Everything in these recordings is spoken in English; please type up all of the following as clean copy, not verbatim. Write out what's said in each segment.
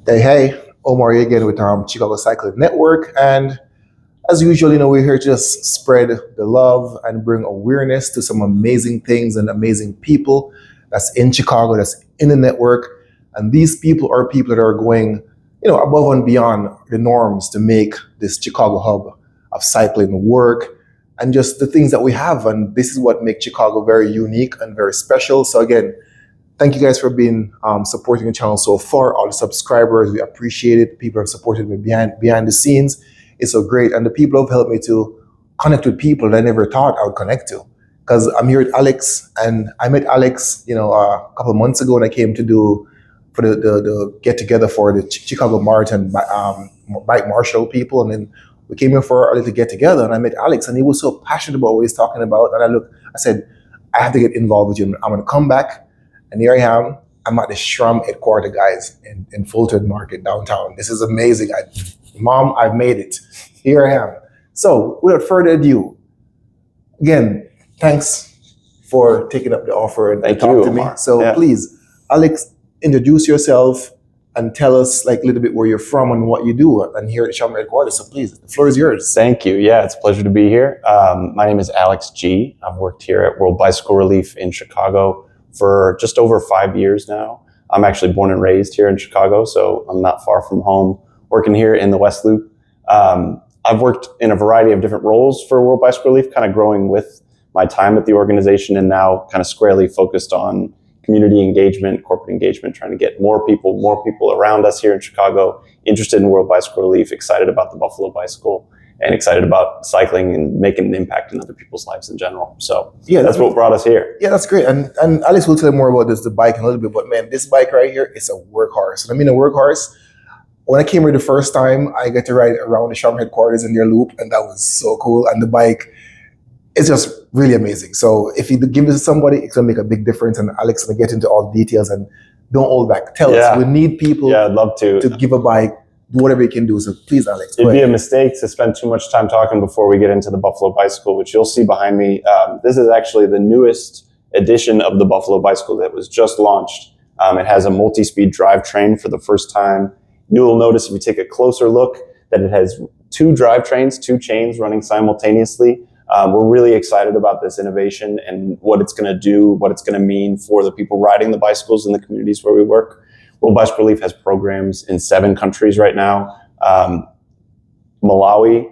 Hey, Omar here again with Chicago Cycling Network. And as usual, we're here to just spread the love and bring awareness to some amazing things and amazing people that's in Chicago, that's in the network. And these people are people that are going, above and beyond the norms to make this Chicago hub of cycling work and just the things that we have. And this is what makes Chicago very unique and very special. So again, thank you guys for being supporting the channel so far. All the subscribers, we appreciate it. People have supported me behind the scenes. It's so great, and the people have helped me to connect with people that I never thought I would connect to. Because I'm here with Alex, and I met Alex, a couple of months ago, and I came to do for the get together for the Chicago Marathon bike marshal people, and then we came here for a little get together, and I met Alex, and he was so passionate about what he's talking about, and I said, I have to get involved with you. I'm going to come back. And here I am. I'm at the Shram headquarters, guys, in Fulton Market downtown. This is amazing. Mom, I've made it. Here I am. So without further ado, again, thanks for taking up the offer and Thank talk you, to me. Omar. So Yeah. please, Alex, introduce yourself and tell us a little bit where you're from and what you do. And here at the Shram headquarters. So please, the floor is yours. Thank you. Yeah, it's a pleasure to be here. My name is Alex G. I've worked here at World Bicycle Relief in Chicago for just over 5 years now. I'm actually born and raised here in Chicago, so I'm not far from home, working here in the West Loop. I've worked in a variety of different roles for World Bicycle Relief, kind of growing with my time at the organization, and now kind of squarely focused on community engagement, corporate engagement, trying to get more people around us here in Chicago interested in World Bicycle Relief, excited about the Buffalo Bicycle, and excited about cycling and making an impact in other people's lives in general. So yeah, that's what brought us here. Yeah, that's great. And Alex will tell you more about the bike in a little bit. But man, this bike right here is a workhorse. And I mean a workhorse. When I came here the first time, I got to ride around the Shram headquarters in their loop, and that was so cool. And the bike is just really amazing. So if you give this to somebody, it's gonna make a big difference. And Alex is gonna get into all the details, and don't hold back. Tell us. We need people I'd love to give a bike. Do whatever you can do. So please, Alex. It'd be a mistake to spend too much time talking before we get into the Buffalo Bicycle, which you'll see behind me. This is actually the newest edition of the Buffalo Bicycle that was just launched. It has a multi-speed drivetrain for the first time. You'll notice if you take a closer look that it has two drivetrains, two chains running simultaneously. We're really excited about this innovation and what it's going to do, what it's going to mean for the people riding the bicycles in the communities where we work. World Bicycle Relief has programs in 7 countries right now. Malawi,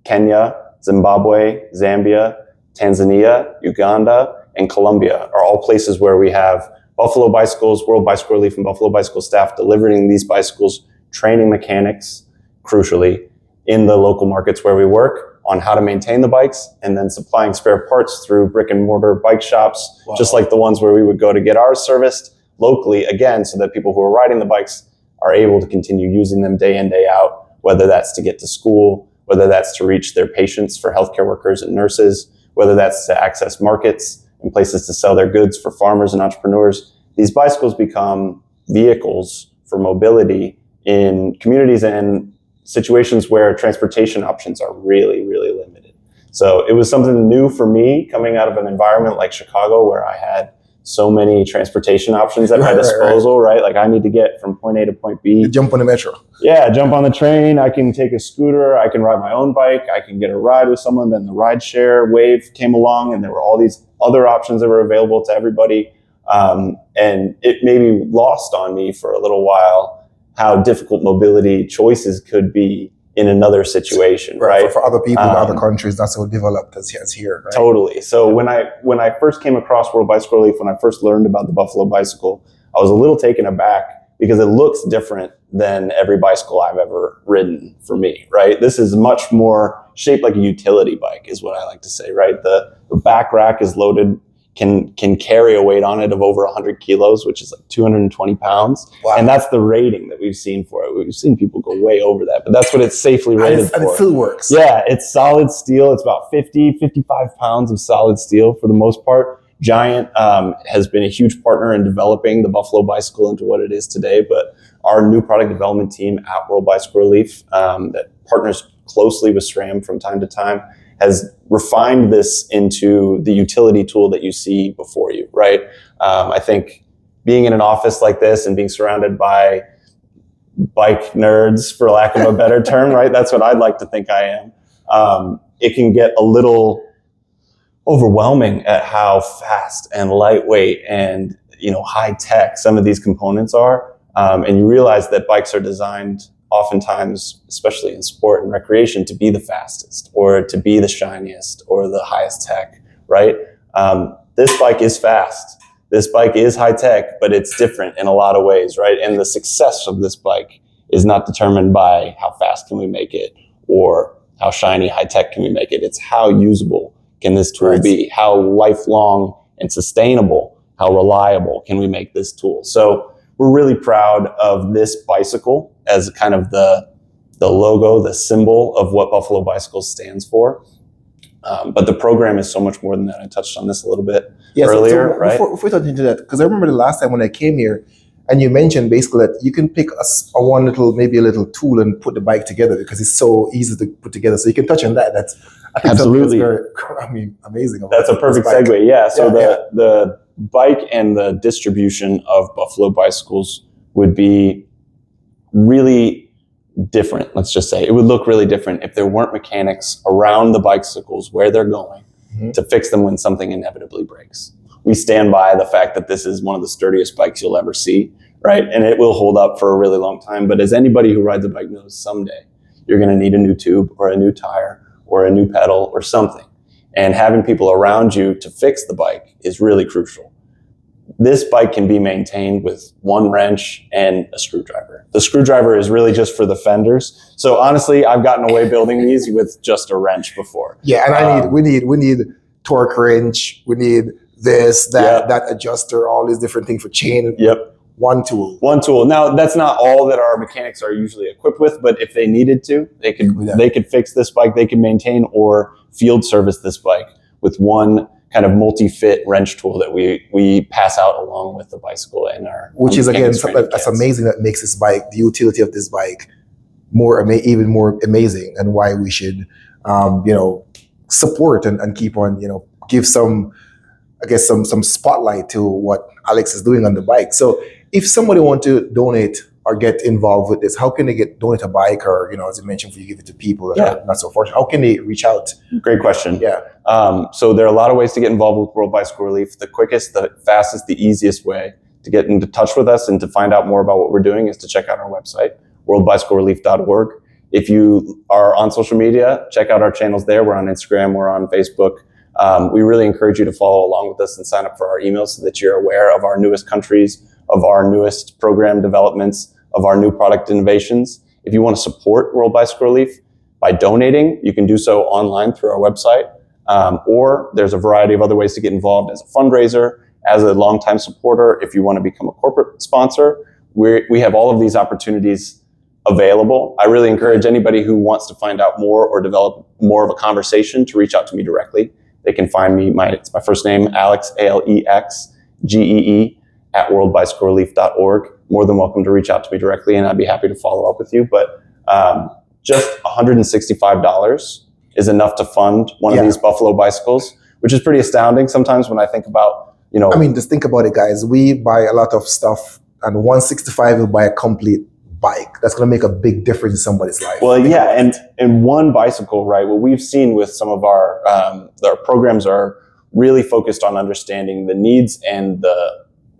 Kenya, Zimbabwe, Zambia, Tanzania, Uganda, and Colombia are all places where we have Buffalo Bicycles, World Bicycle Relief, and Buffalo Bicycle staff delivering these bicycles, training mechanics, crucially, in the local markets where we work on how to maintain the bikes, and then supplying spare parts through brick and mortar bike shops, just like the ones where we would go to get ours serviced locally, again, so that people who are riding the bikes are able to continue using them day in, day out, whether that's to get to school, whether that's to reach their patients for healthcare workers and nurses, whether that's to access markets and places to sell their goods for farmers and entrepreneurs. These bicycles become vehicles for mobility in communities and situations where transportation options are really, really limited. So it was something new for me coming out of an environment like Chicago where I had so many transportation options at my disposal, right? Like I need to get from point A to point B. You jump on the metro. Yeah, jump on the train. I can take a scooter. I can ride my own bike. I can get a ride with someone. Then the ride share wave came along, and there were all these other options that were available to everybody. And it may be lost on me for a little while how difficult mobility choices could be in another situation, right? For other people in other countries, not so developed as here. Right? Totally. So when I first came across World Bicycle Relief, when I first learned about the Buffalo Bicycle, I was a little taken aback because it looks different than every bicycle I've ever ridden for me, right? This is much more shaped like a utility bike is what I like to say, right? The back rack is loaded, can carry a weight on it of over 100 kilos, which is like 220 pounds. Wow. And that's the rating that we've seen for it. We've seen people go way over that, but that's what it's safely rated for. And it still works. Yeah, it's solid steel. It's about 55 pounds of solid steel for the most part. Giant has been a huge partner in developing the Buffalo Bicycle into what it is today, but our new product development team at World Bicycle Relief that partners closely with SRAM from time to time has refined this into the utility tool that you see before you, right? I think being in an office like this and being surrounded by bike nerds, for lack of a better term, right? That's what I'd like to think I am. It can get a little overwhelming at how fast and lightweight and high tech some of these components are. And you realize that bikes are designed oftentimes, especially in sport and recreation, to be the fastest or to be the shiniest or the highest tech, right? This bike is fast. This bike is high tech, but it's different in a lot of ways, right? And the success of this bike is not determined by how fast can we make it or how shiny high tech can we make it. It's how usable can this tool be? How lifelong and sustainable, how reliable can we make this tool? So we're really proud of this bicycle as kind of the logo, the symbol of what Buffalo Bicycles stands for. But the program is so much more than that. I touched on this a little bit earlier, right? Before we touch into that, because I remember the last time when I came here, and you mentioned basically that you can pick maybe a little tool and put the bike together because it's so easy to put together. So you can touch on that. I think absolutely very, amazing. That's a perfect segue. Yeah. So the bike and the distribution of Buffalo Bicycles would be really different. Let's just say it would look really different if there weren't mechanics around the bicycles where they're going to fix them when something inevitably breaks. We stand by the fact that this is one of the sturdiest bikes you'll ever see, right? And it will hold up for a really long time. But as anybody who rides a bike knows, someday you're going to need a new tube or a new tire or a new pedal or something. And having people around you to fix the bike is really crucial. This bike can be maintained with one wrench and a screwdriver. The screwdriver is really just for the fenders. So honestly, I've gotten away building these with just a wrench before. Yeah, and we need torque wrench. We need this, that adjuster, all these different things for chain. Yep. One tool. Now, that's not all that our mechanics are usually equipped with, but if they needed to, they could fix this bike, they could maintain or field service this bike with one kind of multi-fit wrench tool that we pass out along with the bicycle and our which is again that's amazing. That makes this bike, the utility of this bike, even more amazing, and why we should support and keep on give some spotlight to what Alex is doing on the bike. So if somebody want to donate or get involved with this, how can they donate a bike, or as you mentioned, if you give it to people that are not so fortunate, how can they reach out? Great question. Yeah. So there are a lot of ways to get involved with World Bicycle Relief. The quickest, the fastest, the easiest way to get into touch with us and to find out more about what we're doing is to check out our website, worldbicyclerelief.org. If you are on social media, check out our channels there. We're on Instagram, we're on Facebook. We really encourage you to follow along with us and sign up for our emails so that you're aware of our newest countries, of our newest program developments, of our new product innovations. If you want to support World Bicycle Relief by donating, you can do so online through our website, or there's a variety of other ways to get involved as a fundraiser, as a longtime supporter. If you want to become a corporate sponsor, we have all of these opportunities available. I really encourage anybody who wants to find out more or develop more of a conversation to reach out to me directly. They can find me, it's my first name, Alex, ALEXGEE, at worldbicyclerelief.org. More than welcome to reach out to me directly, and I'd be happy to follow up with you. But just $165 is enough to fund one of these Buffalo bicycles, which is pretty astounding sometimes when I think about, just think about it, guys. We buy a lot of stuff, and $165 will buy a complete bike. That's going to make a big difference in somebody's life. Well, yeah, and one bicycle, right? What we've seen with some of our programs are really focused on understanding the needs and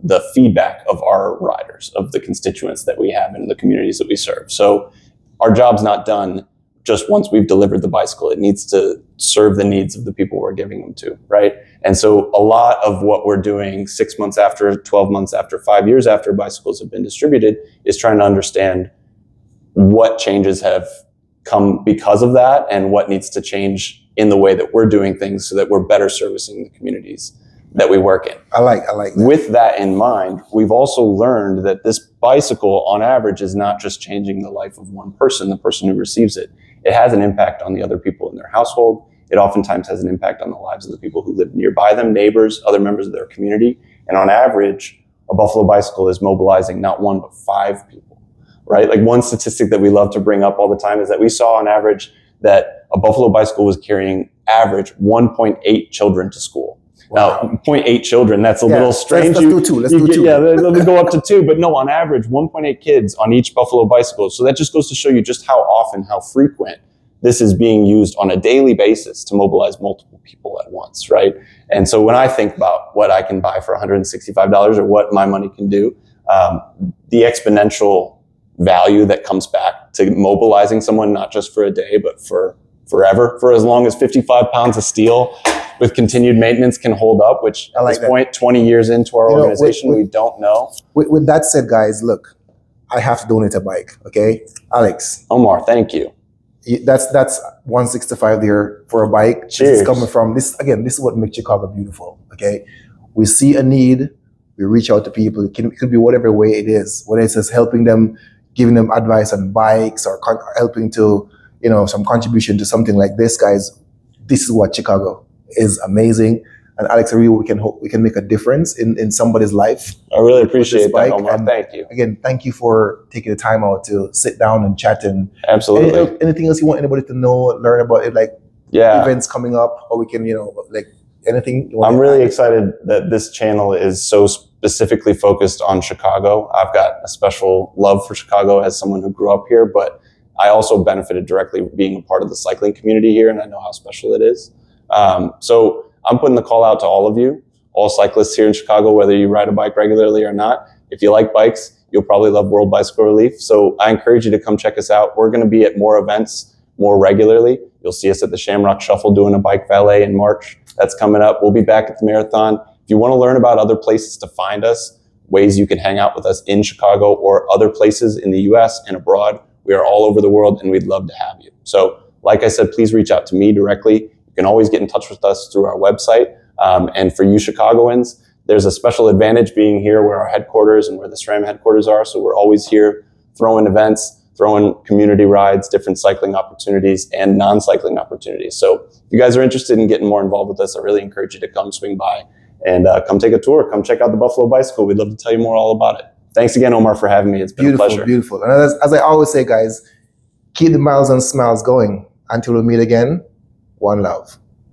the feedback of our riders, of the constituents that we have in the communities that we serve. So our job's not done just once we've delivered the bicycle. It needs to serve the needs of the people we're giving them to, right? And so a lot of what we're doing 6 months after, 12 months after, 5 years after bicycles have been distributed is trying to understand what changes have come because of that and what needs to change in the way that we're doing things so that we're better servicing the communities that we work in. I like that. With that in mind, we've also learned that this bicycle on average is not just changing the life of one person, the person who receives it. It has an impact on the other people in their household. It oftentimes has an impact on the lives of the people who live nearby them, neighbors, other members of their community. And on average, a Buffalo bicycle is mobilizing not one, but 5 people, right? Like one statistic that we love to bring up all the time is that we saw on average that a Buffalo bicycle was carrying average 1.8 children to school. Now, 0.8 children, that's a little strange. Let's do two. Let's do two. Yeah, they'll go up to 2, but no, on average, 1.8 kids on each Buffalo bicycle. So that just goes to show you just how often, how frequent this is being used on a daily basis to mobilize multiple people at once, right? And so when I think about what I can buy for $165 or what my money can do, the exponential value that comes back to mobilizing someone, not just for a day, but for forever, for as long as 55 pounds of steel with continued maintenance can hold up, which at this point, 20 years into our organization, we don't know. With that said, guys, look, I have to donate a bike, okay? Alex. Omar, thank you. That's 165 there for a bike. Cheers. This is coming from this is what makes Chicago beautiful. Okay, we see a need, we reach out to people. It could be whatever way it is, whether it's just helping them, giving them advice on bikes, or helping to some contribution to something like this. Guys, this is what Chicago is. Amazing. And Alex, I really we can make a difference in somebody's life. I really appreciate that, Omar. And thank you. Again, thank you for taking the time out to sit down and chat. And absolutely. Anything else you want anybody to know, learn about it, like events coming up, or we can, like anything? I'm really excited that this channel is so specifically focused on Chicago. I've got a special love for Chicago as someone who grew up here, but I also benefited directly being a part of the cycling community here, and I know how special it is. So I'm putting the call out to all of you, all cyclists here in Chicago, whether you ride a bike regularly or not. If you like bikes, you'll probably love World Bicycle Relief. So I encourage you to come check us out. We're going to be at more events more regularly. You'll see us at the Shamrock Shuffle doing a bike valet in March. That's coming up. We'll be back at the marathon. If you want to learn about other places to find us, ways you can hang out with us in Chicago or other places in the US and abroad, we are all over the world and we'd love to have you. So like I said, please reach out to me directly. You can always get in touch with us through our website. And for you Chicagoans, there's a special advantage being here where our headquarters and where the SRAM headquarters are. So we're always here throwing events, throwing community rides, different cycling opportunities, and non-cycling opportunities. So if you guys are interested in getting more involved with us, I really encourage you to come swing by and come take a tour. Come check out the Buffalo Bicycle. We'd love to tell you more all about it. Thanks again, Omar, for having me. It's been a pleasure. Beautiful. And as I always say, guys, keep the miles and smiles going. Until we meet again, one love.